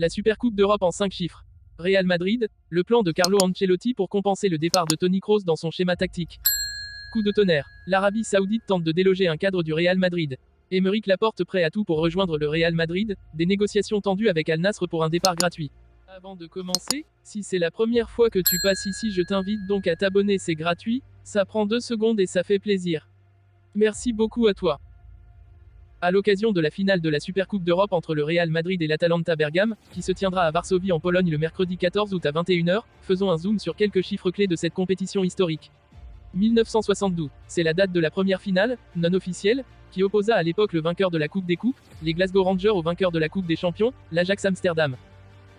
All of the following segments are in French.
La Supercoupe d'Europe en 5 chiffres. Real Madrid, le plan de Carlo Ancelotti pour compenser le départ de Toni Kroos dans son schéma tactique. Coup de tonnerre. L'Arabie Saoudite tente de déloger un cadre du Real Madrid. Aymeric Laporte prêt à tout pour rejoindre le Real Madrid, des négociations tendues avec Al Nassr pour un départ gratuit. Avant de commencer, si c'est la première fois que tu passes ici, je t'invite donc à t'abonner, c'est gratuit, ça prend 2 secondes et ça fait plaisir. Merci beaucoup à toi. À l'occasion de la finale de la Supercoupe d'Europe entre le Real Madrid et l'Atalanta Bergame, qui se tiendra à Varsovie en Pologne le mercredi 14 août à 21h, faisons un zoom sur quelques chiffres clés de cette compétition historique. 1972, c'est la date de la première finale, non officielle, qui opposa à l'époque le vainqueur de la Coupe des Coupes, les Glasgow Rangers au vainqueur de la Coupe des Champions, l'Ajax Amsterdam.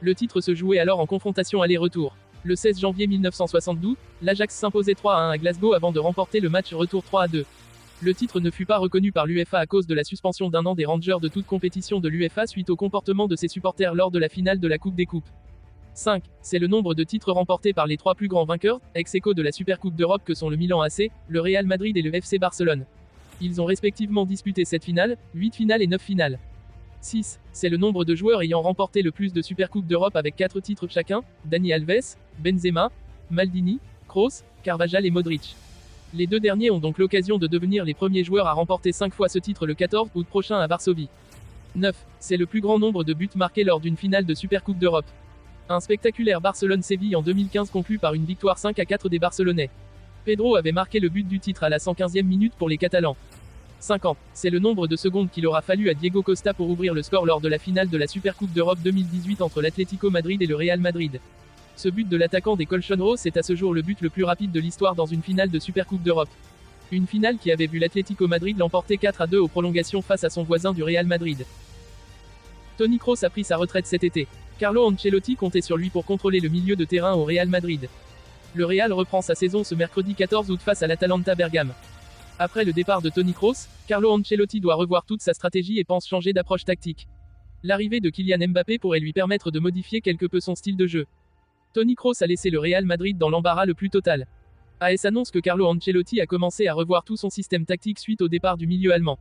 Le titre se jouait alors en confrontation aller-retour. Le 16 janvier 1972, l'Ajax s'imposait 3-1 à Glasgow avant de remporter le match retour 3-2. Le titre ne fut pas reconnu par l'UEFA à cause de la suspension d'un an des Rangers de toute compétition de l'UEFA suite au comportement de ses supporters lors de la finale de la Coupe des Coupes. 5. C'est le nombre de titres remportés par les 3 plus grands vainqueurs, ex-aequo de la Supercoupe d'Europe que sont le Milan AC, le Real Madrid et le FC Barcelone. Ils ont respectivement disputé 7 finales, 8 finales et 9 finales. 6. C'est le nombre de joueurs ayant remporté le plus de Supercoupes d'Europe avec 4 titres chacun, Dani Alves, Benzema, Maldini, Kroos, Carvajal et Modric. Les 2 derniers ont donc l'occasion de devenir les premiers joueurs à remporter 5 fois ce titre le 14 août prochain à Varsovie. 9. C'est le plus grand nombre de buts marqués lors d'une finale de Supercoupe d'Europe. Un spectaculaire Barcelone-Séville en 2015 conclut par une victoire 5-4 des Barcelonais. Pedro avait marqué le but du titre à la 115e minute pour les Catalans. 50. C'est le nombre de secondes qu'il aura fallu à Diego Costa pour ouvrir le score lors de la finale de la Supercoupe d'Europe 2018 entre l'Atlético Madrid et le Real Madrid. Ce but de l'attaquant des Colchonros est à ce jour le but le plus rapide de l'histoire dans une finale de Supercoupe d'Europe. Une finale qui avait vu l'Atlético Madrid l'emporter 4-2 aux prolongations face à son voisin du Real Madrid. Toni Kroos a pris sa retraite cet été. Carlo Ancelotti comptait sur lui pour contrôler le milieu de terrain au Real Madrid. Le Real reprend sa saison ce mercredi 14 août face à l'Atalanta Bergame. Après le départ de Toni Kroos, Carlo Ancelotti doit revoir toute sa stratégie et pense changer d'approche tactique. L'arrivée de Kylian Mbappé pourrait lui permettre de modifier quelque peu son style de jeu. Toni Kroos a laissé le Real Madrid dans l'embarras le plus total. AS annonce que Carlo Ancelotti a commencé à revoir tout son système tactique suite au départ du milieu allemand.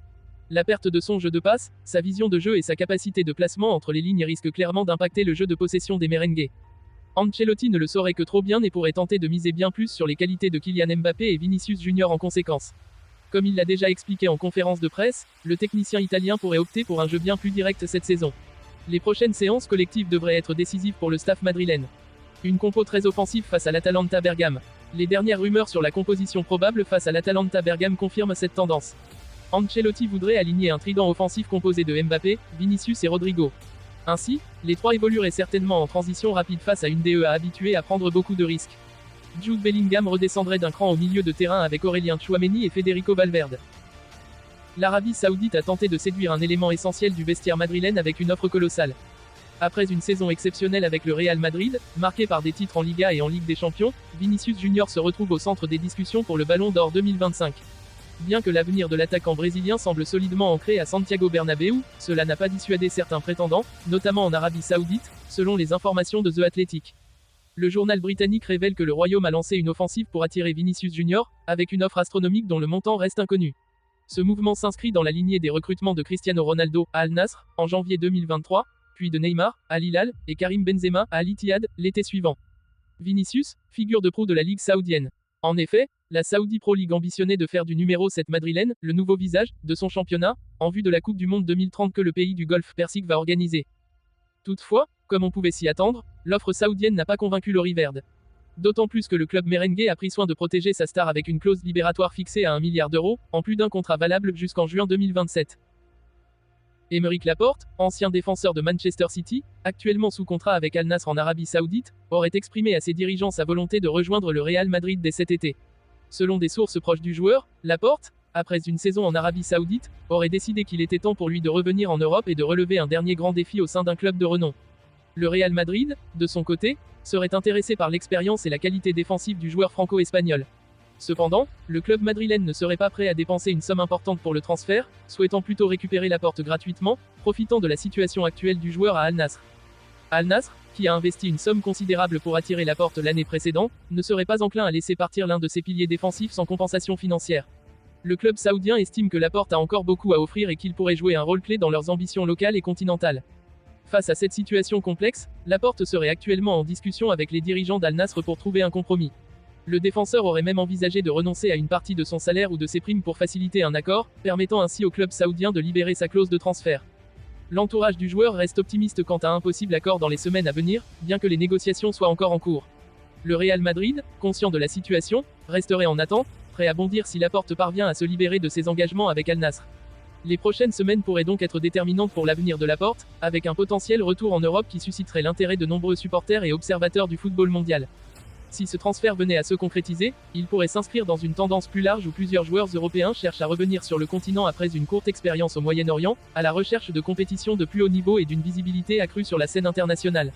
La perte de son jeu de passe, sa vision de jeu et sa capacité de placement entre les lignes risquent clairement d'impacter le jeu de possession des merengues. Ancelotti ne le saurait que trop bien et pourrait tenter de miser bien plus sur les qualités de Kylian Mbappé et Vinicius Junior en conséquence. Comme il l'a déjà expliqué en conférence de presse, le technicien italien pourrait opter pour un jeu bien plus direct cette saison. Les prochaines séances collectives devraient être décisives pour le staff madrilène. Une compo très offensive face à l'Atalanta Bergame. Les dernières rumeurs sur la composition probable face à l'Atalanta Bergame confirment cette tendance. Ancelotti voudrait aligner un trident offensif composé de Mbappé, Vinicius et Rodrigo. Ainsi, les 3 évolueraient certainement en transition rapide face à une DEA habituée à prendre beaucoup de risques. Jude Bellingham redescendrait d'un cran au milieu de terrain avec Aurélien Tchouaméni et Federico Valverde. L'Arabie Saoudite a tenté de séduire un élément essentiel du vestiaire madrilène avec une offre colossale. Après une saison exceptionnelle avec le Real Madrid, marquée par des titres en Liga et en Ligue des Champions, Vinicius Junior se retrouve au centre des discussions pour le Ballon d'Or 2025. Bien que l'avenir de l'attaquant brésilien semble solidement ancré à Santiago Bernabéu, cela n'a pas dissuadé certains prétendants, notamment en Arabie Saoudite, selon les informations de The Athletic. Le journal britannique révèle que le Royaume a lancé une offensive pour attirer Vinicius Junior, avec une offre astronomique dont le montant reste inconnu. Ce mouvement s'inscrit dans la lignée des recrutements de Cristiano Ronaldo à Al Nassr, en janvier 2023, puis de Neymar, à Al Hilal, et Karim Benzema, à Al Ittihad, l'été suivant. Vinicius, figure de proue de la Ligue saoudienne. En effet, la Saudi Pro League ambitionnait de faire du numéro 7 madrilène, le nouveau visage, de son championnat, en vue de la Coupe du Monde 2030 que le pays du Golfe Persique va organiser. Toutefois, comme on pouvait s'y attendre, l'offre saoudienne n'a pas convaincu le Riverde. D'autant plus que le club merengue a pris soin de protéger sa star avec une clause libératoire fixée à 1 milliard d'euros, en plus d'un contrat valable jusqu'en juin 2027. Aymeric Laporte, ancien défenseur de Manchester City, actuellement sous contrat avec Al Nassr en Arabie Saoudite, aurait exprimé à ses dirigeants sa volonté de rejoindre le Real Madrid dès cet été. Selon des sources proches du joueur, Laporte, après une saison en Arabie Saoudite, aurait décidé qu'il était temps pour lui de revenir en Europe et de relever un dernier grand défi au sein d'un club de renom. Le Real Madrid, de son côté, serait intéressé par l'expérience et la qualité défensive du joueur franco-espagnol. Cependant, le club madrilène ne serait pas prêt à dépenser une somme importante pour le transfert, souhaitant plutôt récupérer Laporte gratuitement, profitant de la situation actuelle du joueur à Al Nassr. Al Nassr, qui a investi une somme considérable pour attirer Laporte l'année précédente, ne serait pas enclin à laisser partir l'un de ses piliers défensifs sans compensation financière. Le club saoudien estime que Laporte a encore beaucoup à offrir et qu'il pourrait jouer un rôle clé dans leurs ambitions locales et continentales. Face à cette situation complexe, Laporte serait actuellement en discussion avec les dirigeants d'Al Nassr pour trouver un compromis. Le défenseur aurait même envisagé de renoncer à une partie de son salaire ou de ses primes pour faciliter un accord, permettant ainsi au club saoudien de libérer sa clause de transfert. L'entourage du joueur reste optimiste quant à un possible accord dans les semaines à venir, bien que les négociations soient encore en cours. Le Real Madrid, conscient de la situation, resterait en attente, prêt à bondir si Laporte parvient à se libérer de ses engagements avec Al Nassr. Les prochaines semaines pourraient donc être déterminantes pour l'avenir de Laporte, avec un potentiel retour en Europe qui susciterait l'intérêt de nombreux supporters et observateurs du football mondial. Si ce transfert venait à se concrétiser, il pourrait s'inscrire dans une tendance plus large où plusieurs joueurs européens cherchent à revenir sur le continent après une courte expérience au Moyen-Orient, à la recherche de compétitions de plus haut niveau et d'une visibilité accrue sur la scène internationale.